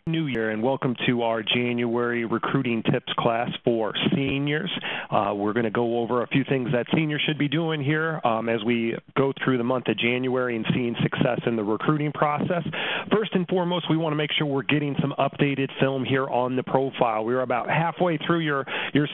New Year, and welcome to our January recruiting tips class for seniors. We're going to go over a few things that seniors should be doing here as we go through the month of January and seeing success in the recruiting process. First and foremost, we want to make sure we're getting some updated film here on the profile. We're about halfway through your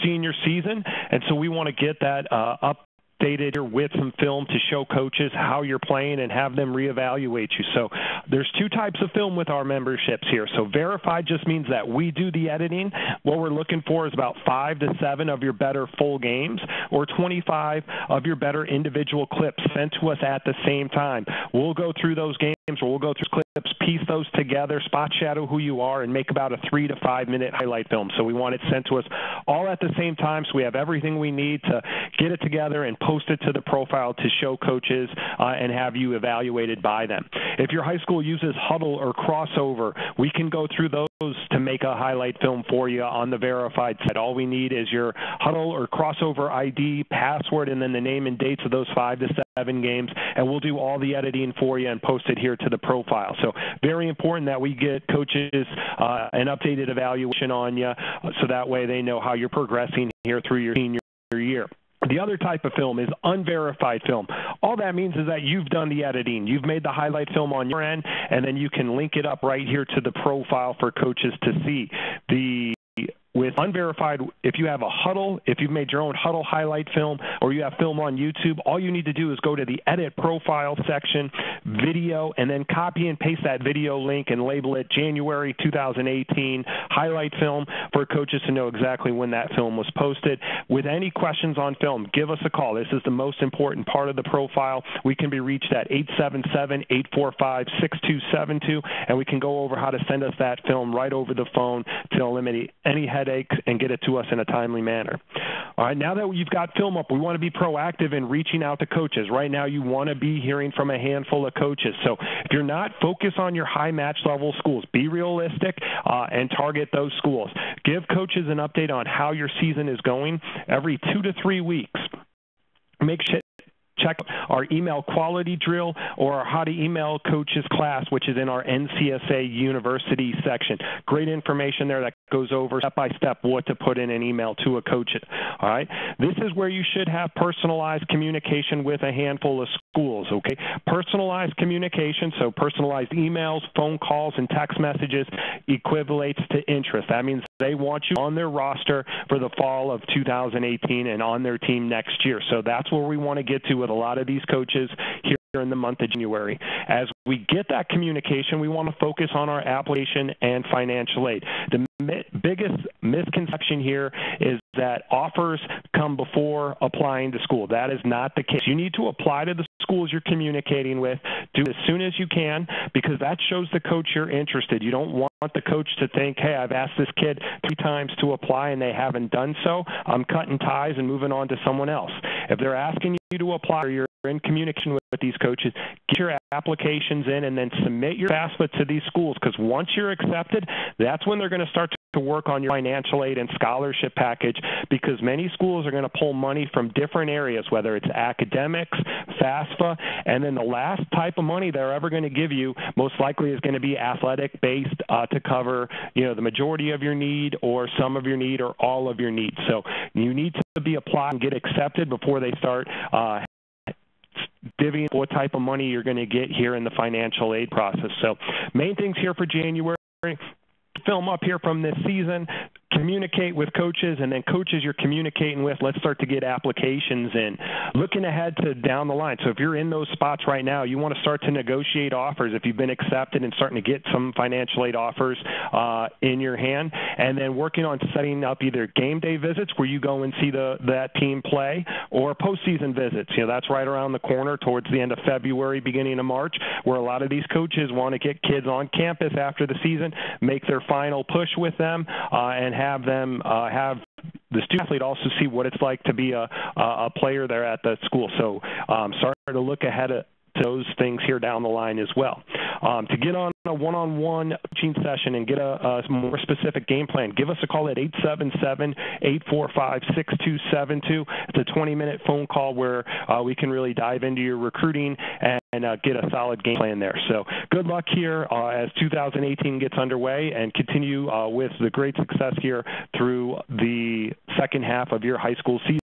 senior season, and so we want to get that updated with some film to show coaches how you're playing and have them reevaluate you. So there's two types of film with our memberships here. So verified just means that we do the editing. What we're looking for is about 5 to 7 of your better full games or 25 of your better individual clips sent to us at the same time. We'll go through those games, or we'll go through clips, piece those together, spot shadow who you are, and make about a 3 to 5 minute highlight film. So we want it sent to us all at the same time, so we have everything we need to get it together and post it to the profile to show coaches and have you evaluated by them. If your high school uses Huddle or Crossover, we can go through those to make a highlight film for you on the verified side. All we need is your Huddle or Crossover ID, password, and then the name and dates of those 5 to 7 games, and we'll do all the editing for you and post it here to the profile. So very important that we get coaches an updated evaluation on you so that way they know how you're progressing here through your senior year. The other type of film is unverified film. All that means is that you've done the editing. You've made the highlight film on your end, and then you can link it up right here to the profile for coaches to see. With unverified, if you have a Huddle, if you've made your own Huddle highlight film, or you have film on YouTube, all you need to do is go to the Edit Profile section, Video, and then copy and paste that video link and label it January 2018 highlight film for coaches to know exactly when that film was posted. With any questions on film, give us a call. This is the most important part of the profile. We can be reached at 877-845-6272, and we can go over how to send us that film right over the phone to eliminate any headaches and get it to us in a timely manner. All right, now that you've got film up, we want to be proactive in reaching out to coaches. Right now, you want to be hearing from a handful of coaches. So if you're not, focus on your high match level schools. Be realistic and target those schools. Give coaches an update on how your season is going every 2 to 3 weeks. Check our email quality drill or our how to email coaches class, which is in our NCSA University section. Great information there that goes over step-by-step what to put in an email to a coach. All right? This is where you should have personalized communication with a handful of schools, okay? Personalized communication, so personalized emails, phone calls, and text messages equivalates to interest. That means they want you on their roster for the fall of 2018 and on their team next year. So that's where we want to get to with a lot of these coaches here in the month of January. As we get that communication, we want to focus on our application and financial aid. The biggest misconception here is that offers come before applying to school. That is not the case. You need to apply to the schools you're communicating with. Do it as soon as you can, because that shows the coach you're interested. You don't want the coach to think, hey, I've asked this kid 3 times to apply and they haven't done so. I'm cutting ties and moving on to someone else. If they're asking you to apply or you're in communication with these coaches, get your applications in and then submit your FAFSA to these schools, because once you're accepted, that's when they're going to start to work on your financial aid and scholarship package, because many schools are going to pull money from different areas, whether it's academics, FAFSA, and then the last type of money they're ever going to give you most likely is going to be athletic-based to cover, the majority of your need or some of your need or all of your needs. So you need to be applied and get accepted before they start divvying what type of money you're going to get here in the financial aid process. So main things here for January: film up here from this season, communicate with coaches, and then coaches you're communicating with, let's start to get applications in. Looking ahead to down the line. So if you're in those spots right now, you want to start to negotiate offers if you've been accepted and starting to get some financial aid offers in your hand, and then working on setting up either game day visits where you go and see that team play, or postseason visits. That's right around the corner towards the end of February, beginning of March, where a lot of these coaches want to get kids on campus after the season, make their final push with them, and have them have the student athlete also see what it's like to be a player there at the school. So start to look ahead to those things here down the line as well. To get on a one-on-one coaching session and get a more specific game plan, give us a call at 877-845-6272. It's a 20-minute phone call where we can really dive into your recruiting and get a solid game plan there. So good luck here as 2018 gets underway, and continue with the great success here through the second half of your high school season.